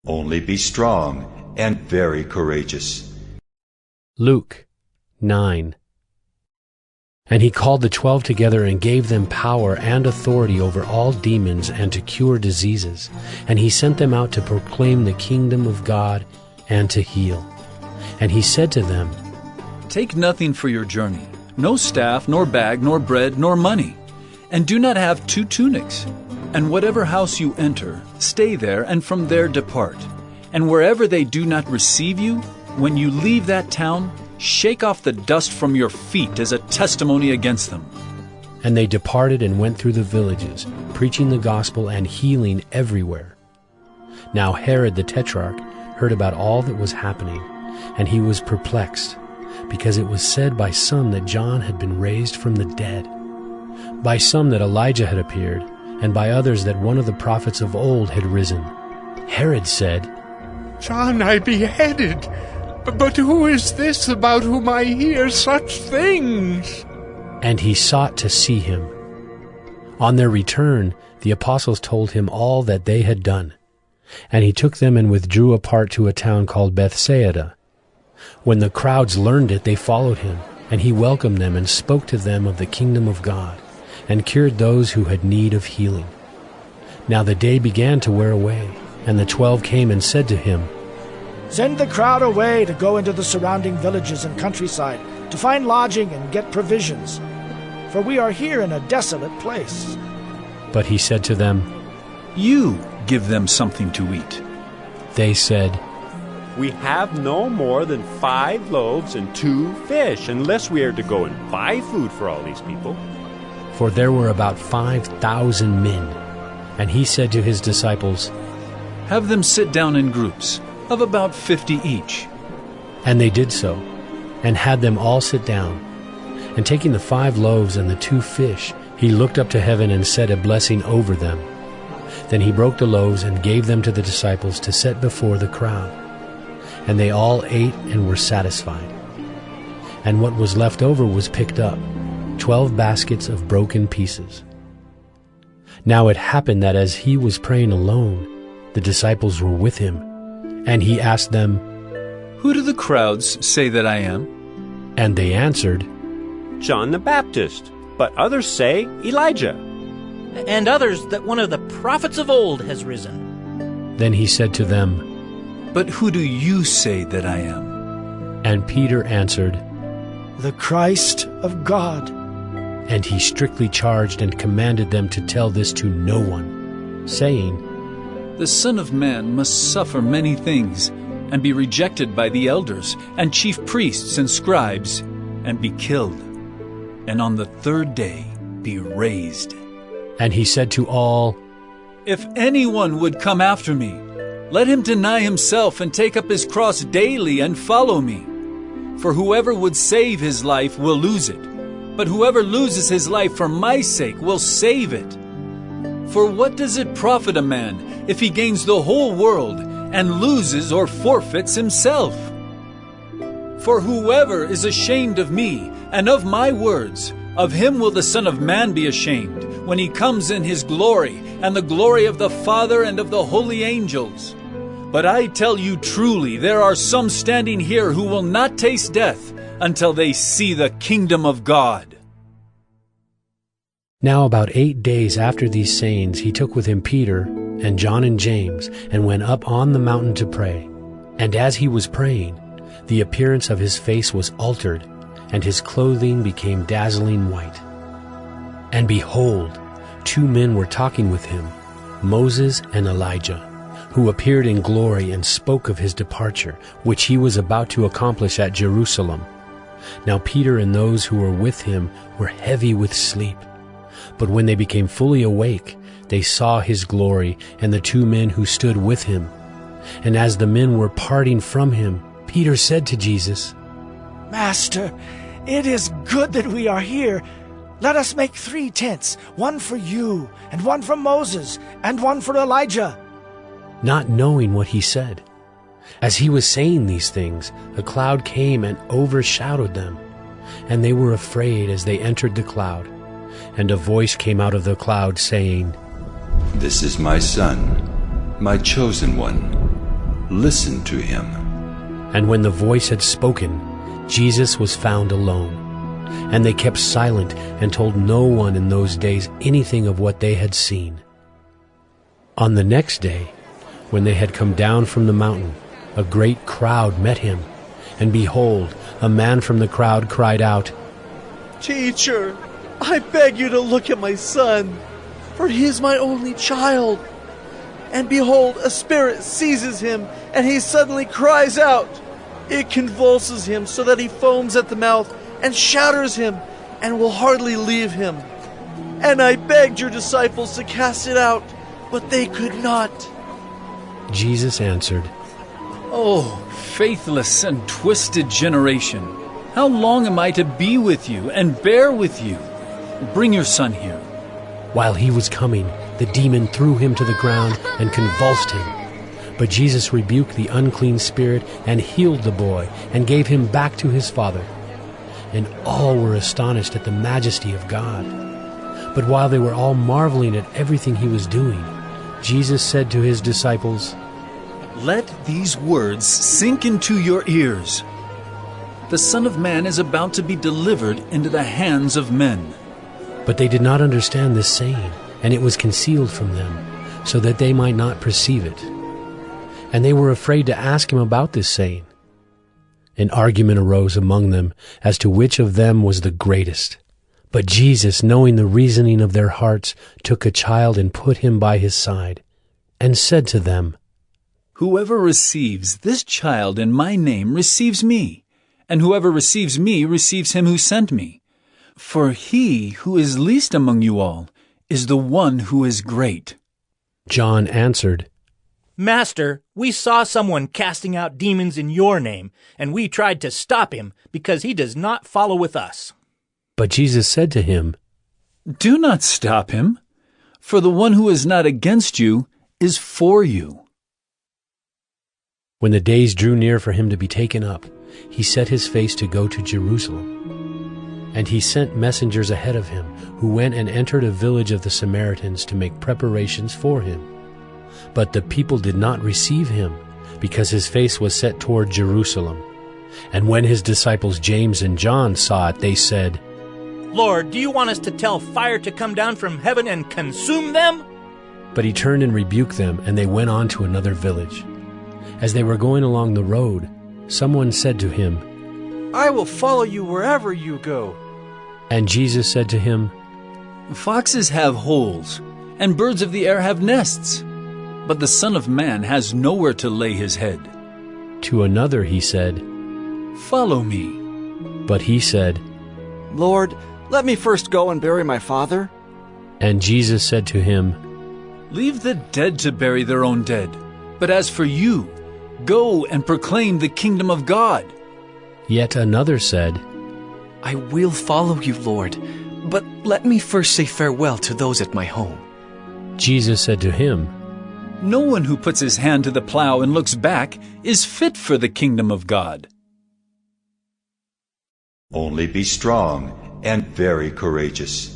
Only be strong and very courageous. Luke 9. And he called the 12 together and gave them power and authority over all demons and to cure diseases. And he sent them out to proclaim the kingdom of God and to heal. And he said to them, Take nothing for your journey, no staff, nor bag, nor bread, nor money. And do not have 2 tunics. And whatever house you enter, stay there, and from there depart. And wherever they do not receive you, when you leave that town, shake off the dust from your feet as a testimony against them. And they departed and went through the villages, preaching the gospel and healing everywhere. Now Herod the Tetrarch heard about all that was happening, and he was perplexed, because it was said by some that John had been raised from the dead, by some that Elijah had appeared, and by others that one of the prophets of old had risen. Herod said, John I beheaded, but who is this about whom I hear such things? And he sought to see him. On their return, the apostles told him all that they had done. And he took them and withdrew apart to a town called Bethsaida. When the crowds learned it, they followed him, and he welcomed them and spoke to them of the kingdom of God, and cured those who had need of healing. Now the day began to wear away, and the 12 came and said to him, Send the crowd away to go into the surrounding villages and countryside, to find lodging and get provisions, for we are here in a desolate place. But he said to them, You give them something to eat. They said, We have no more than 5 loaves and 2 fish, unless we are to go and buy food for all these people. For there were about 5,000 men. And he said to his disciples, Have them sit down in groups of about 50 each. And they did so, and had them all sit down. And taking the 5 loaves and the 2 fish, he looked up to heaven and said a blessing over them. Then he broke the loaves and gave them to the disciples to set before the crowd. And they all ate and were satisfied. And what was left over was picked up, 12 baskets of broken pieces. Now it happened that as he was praying alone, the disciples were with him. And he asked them, Who do the crowds say that I am? And they answered, John the Baptist, but others say Elijah. And others that one of the prophets of old has risen. Then he said to them, But who do you say that I am? And Peter answered, The Christ of God. And he strictly charged and commanded them to tell this to no one, saying, The Son of Man must suffer many things, and be rejected by the elders, and chief priests and scribes, and be killed, and on the 3rd day be raised. And he said to all, If anyone would come after me, let him deny himself and take up his cross daily and follow me. For whoever would save his life will lose it, but whoever loses his life for my sake will save it. For what does it profit a man if he gains the whole world and loses or forfeits himself? For whoever is ashamed of me and of my words, of him will the Son of Man be ashamed, when he comes in his glory and the glory of the Father and of the holy angels. But I tell you truly, there are some standing here who will not taste death until they see the kingdom of God. Now about 8 days after these sayings, he took with him Peter and John and James, and went up on the mountain to pray. And as he was praying, the appearance of his face was altered, and his clothing became dazzling white. And behold, 2 men were talking with him, Moses and Elijah, who appeared in glory and spoke of his departure, which he was about to accomplish at Jerusalem. Now Peter and those who were with him were heavy with sleep. But when they became fully awake, they saw his glory and the 2 men who stood with him. And as the men were parting from him, Peter said to Jesus, Master, it is good that we are here. Let us make 3 tents, one for you, and one for Moses, and one for Elijah. Not knowing what he said. As he was saying these things, a cloud came and overshadowed them, and they were afraid as they entered the cloud. And a voice came out of the cloud saying, This is my Son, my chosen one. listen to him. And when the voice had spoken, Jesus was found alone. And they kept silent and told no one in those days anything of what they had seen. On the next day, when they had come down from the mountain, a great crowd met him. And behold, a man from the crowd cried out, "Teacher, I beg you to look at my son, for he is my only child. And behold, a spirit seizes him, and he suddenly cries out. It convulses him so that he foams at the mouth and shatters him, and will hardly leave him. And I begged your disciples to cast it out, but they could not." Jesus answered, Oh, faithless and twisted generation, how long am I to be with you and bear with you? Bring your son here. While he was coming, the demon threw him to the ground and convulsed him. But Jesus rebuked the unclean spirit and healed the boy and gave him back to his father. And all were astonished at the majesty of God. But while they were all marveling at everything he was doing, Jesus said to his disciples, Let these words sink into your ears. The Son of Man is about to be delivered into the hands of men. But they did not understand this saying, and it was concealed from them, so that they might not perceive it. And they were afraid to ask him about this saying. An argument arose among them as to which of them was the greatest. But Jesus, knowing the reasoning of their hearts, took a child and put him by his side, and said to them, Whoever receives this child in my name receives me, and whoever receives me receives him who sent me. For he who is least among you all is the one who is great. John answered, Master, we saw someone casting out demons in your name, and we tried to stop him because he does not follow with us. But Jesus said to him, Do not stop him, for the one who is not against you is for you. When the days drew near for him to be taken up, he set his face to go to Jerusalem. And he sent messengers ahead of him, who went and entered a village of the Samaritans to make preparations for him. But the people did not receive him, because his face was set toward Jerusalem. And when his disciples James and John saw it, they said, Lord, do you want us to tell fire to come down from heaven and consume them? But he turned and rebuked them, and they went on to another village. As they were going along the road, someone said to him, "I will follow you wherever you go." And Jesus said to him, Foxes have holes, and birds of the air have nests, but the Son of Man has nowhere to lay his head. To another he said, Follow me. But he said, "Lord, let me first go and bury my father." And Jesus said to him, Leave the dead to bury their own dead, but as for you, go and proclaim the kingdom of God. Yet another said, I will follow you, Lord, but let me first say farewell to those at my home. Jesus said to him, No one who puts his hand to the plow and looks back is fit for the kingdom of God. Only be strong and very courageous.